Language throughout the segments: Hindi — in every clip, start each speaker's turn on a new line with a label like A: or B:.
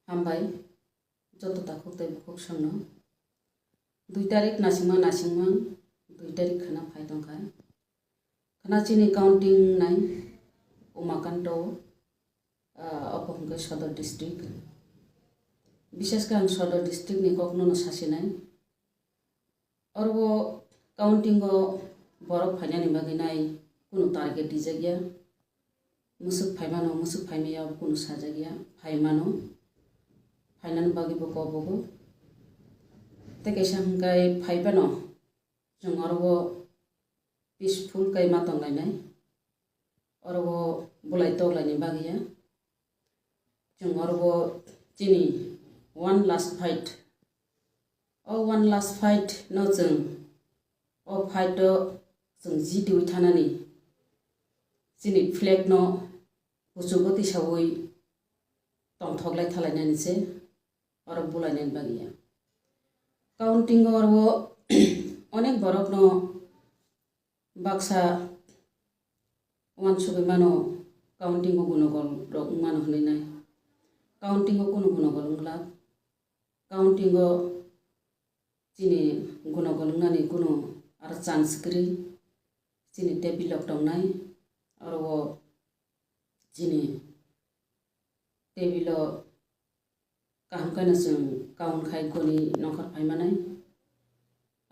A: हामबाय जत ताखुक तै बुकुक संनो 2 तारिख नासिंमा 2 तारिख खाना फायदंखा खाना चिनी काउंटिंग नाय उमाकांत अपहंगे सदर डिस्ट्रिक्ट विशेषकर सदर डिस्ट्रिक्ट नि कखनो सासे नाय और वो काउंटिंग बरफ फायनानि बागै नाय कुनु टारगेट दिजा गया मुसुक फायमानो मुसुक फायमाया कुनु साजा गया फायमानो फाइनान बागी बको बको ते कैसा हंगाय फाइबानो जों और वो पीसफुल कई मातंग नाय और वो बुलाई तो लाइनि बागिया जों और वो चिनी वन लास्ट फाइट न जों ओ फाइट जों जी दिउ थानानि चिनी फ्लैग न गुसुगति सावै तंग थगलाय थालायनानिसे और बुलायनाय बागिया काउंटिंग और वो अनेक बरफ न बाक्सा वन सुबे मानो काउंटिंग गुनगल रक मानो हनैनाय काउंटिंग कुनु गुनगल उंगला काउंटिंग चिनी गुनगल उंगनानि कुनु आरो चांस गरि चिनी टेबिलक दंनाय और वो चिनी टेबिल kaham kana जों काउन खाय गनि नखर फायमानाय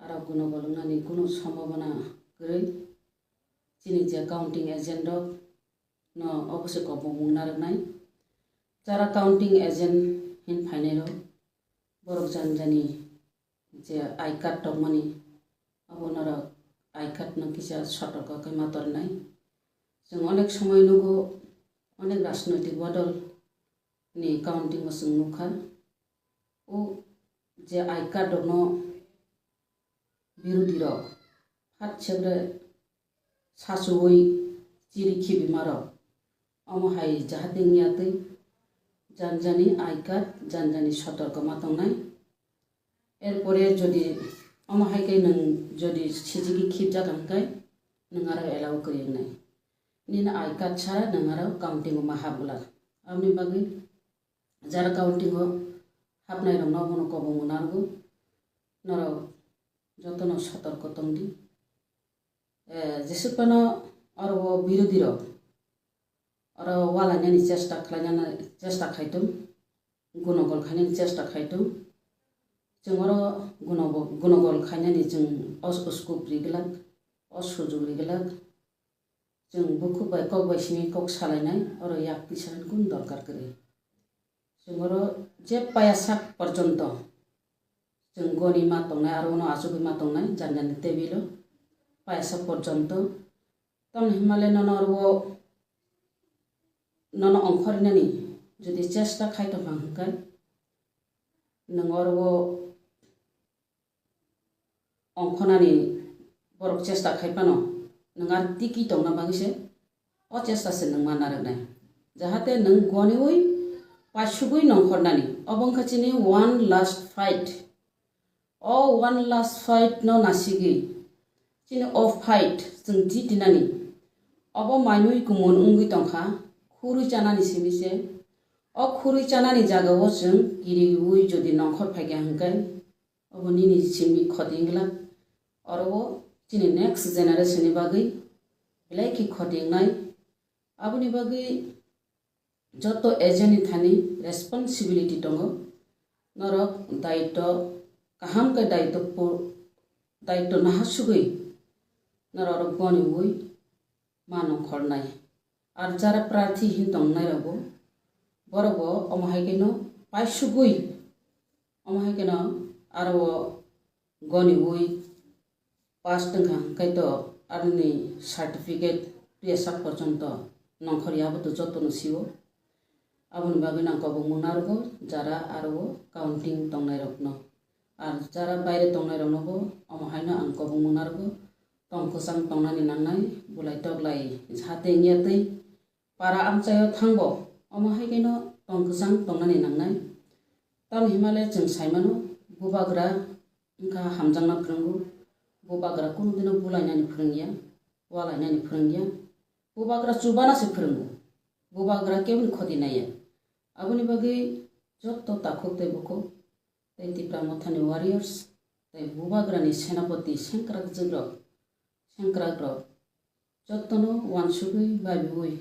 A: आरो गुनो गलंनानि कुनु सम्भावना गरै चिनि जे काउंटिंग एजेंट न अवश्य कबंग नारनाय जारा काउंटिंग एजेंट हिन फाइनेरो बरक जानजानि जे आई कार्ड दंमानि अबनर आई कार्ड न किसा सतर्क कै मातरनाय जों अनेक समय नगो अनेक राजनैतिक बदल नि counting मसुं नुखा O J I card न बिरोधी र फाट छेब्रे सासुई चिरि खिबि मार अमहाय जाहादिंनियातै जानजानि आई कार्ड जानजानि सतर्क मातंनाय एरपरे जदि अमहाय कै नों जदि सिजिगि खिब जागांखाय नों आरो एलाउ करिनाय निन आई कार्ड छारा नों आरो काउंटिंग मा हाबला आमनि बागै जारा काउंटिंग हाबनाय रंना बनो कबो मुनारगो नर जतन सतर्क तंगदि जेसेपनो और वो विरोधी र और वालानि चेष्टा खालायना चेष्टा खायतुम गुनगल खायनानि चेष्टा खायतुम जों और गुनगल खायनानि जों उसकुप रिगलाक असुजुग रिगलाक जों बुखु बाय कक बायसिनि कक सालायनाय और याक पिसान कुन दरकार करे जोंरो जे पायासाक पर्यंत जों गनि मातंनाय आरो उनाव आजुगि मातंनाय जानजानि टेबिल पायासाक पर्यंत तन हिमालय ननरवो नन अंखरनानि जदि चेष्टा खायतो हांखाय नंगरवो अंखनानि बरक चेष्टा खायपानो नंगार टिकी दंना बागिसे अ चेष्टासे नों मानारनाय जाहाते नों गनिवै पासुगुई नंखरनानि अबंखाचिनि वन लास्ट फाइट न नासिगि चिनि ऑफ फाइट जों जि दिनानि अब मायनुइ गुमन उंगुइ तंखा खुरुइ जानानि सिमिसे अ खुरुइ जानानि जागाव जों गिरिउइ जदि नंखर फायगा हंगाय अब निनि सिमि खदिंगला और वो चिनि नेक्स्ट जेनारेशन नि बागै बेलायखि खदिंनाय आबुनि बागै जतो एजेंट थानी रेस्पॉन्सिबिलिटी दंग नरक दायित्व काहाम के दायित्व नाहासुगै नरक गनिवै मानो खरनाय आर जारा प्रार्थी हिन दंनाय रबो बरबो अमहायकेनो पाइसुगै अमहायकेनो आरो गनिवै पास दंखा कैतो आरनि सर्टिफिकेट पेसा पर्यंत नंखरियाबो तो जतो नसिवो आबुन बागै नांकबो मुनारगो जारा आरो काउंटिंग दंनाय रखनो आर जारा बायरे दंनाय रखनोबो अमहायनो आंकबो मुनारगो तंखसां तंनानि नांनाय बुलाय तगलाय जाहाते नियातै पारा आमचायो थांबो अमहायकेनो तंखसां तंनानि नांनाय तन हिमालय जों सायमानो बुबाग्रा इंका हामजांना फोरोंगो बुबाग्रा कुनु दिनो बुलायनानि फोरोंगिया वालायनानि फोरोंगिया बुबाग्रा चुबानासो फोरोंगो बुबाग्रा केबन खदिनाया आबुनि बागै जत्त ताखुक तै बको तै तिप्रा मथानि वारियर्स तै बुबाग्रानि सेनापति सेंक्राक जोग्रब सेंक्राग्रब जत्तनो वानसुगै बाबिवै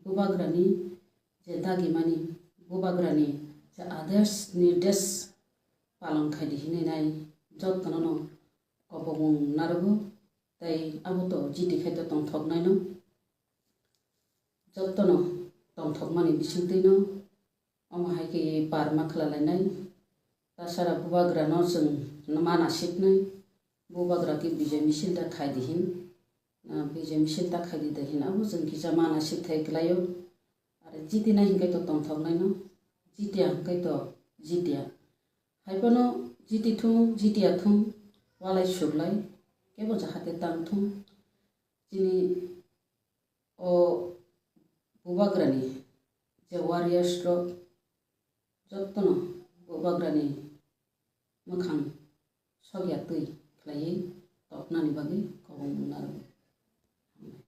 A: बुबाग्रानि जे दागिमानि बुबाग्रानि जे आदेश निर्देश पालन खायदिहिनाय जत्तनो कबों नारगो तै आबोतो जिति खायतो तंथकनायनो जत्तनो तंथकमानि बिसिंतैनो अमाहायके बारमा खालायनाय तासारा बुबाग्रानो जों माना सिटनाय बुबाग्राखि बिजय मिसिल दा खायदिहिन बिजय मिसिल दा खायदिहिन आबो जों गिजा माना सिटथाय ग्लायो आरो जिति नाय हिंखायतो तंथकनायनो जितिया हिंखायतो जितिया हायबनो जितिथुं जितियाथुं वालाय सुग्लाय केबो जाहाते तांथुं जिनि ओ बुबाग्रानि जे वारियर्स जत्तनो बुबाग्रानि मोखां सगिया तै ख्लायै तपनानि बागै कबं नारगो।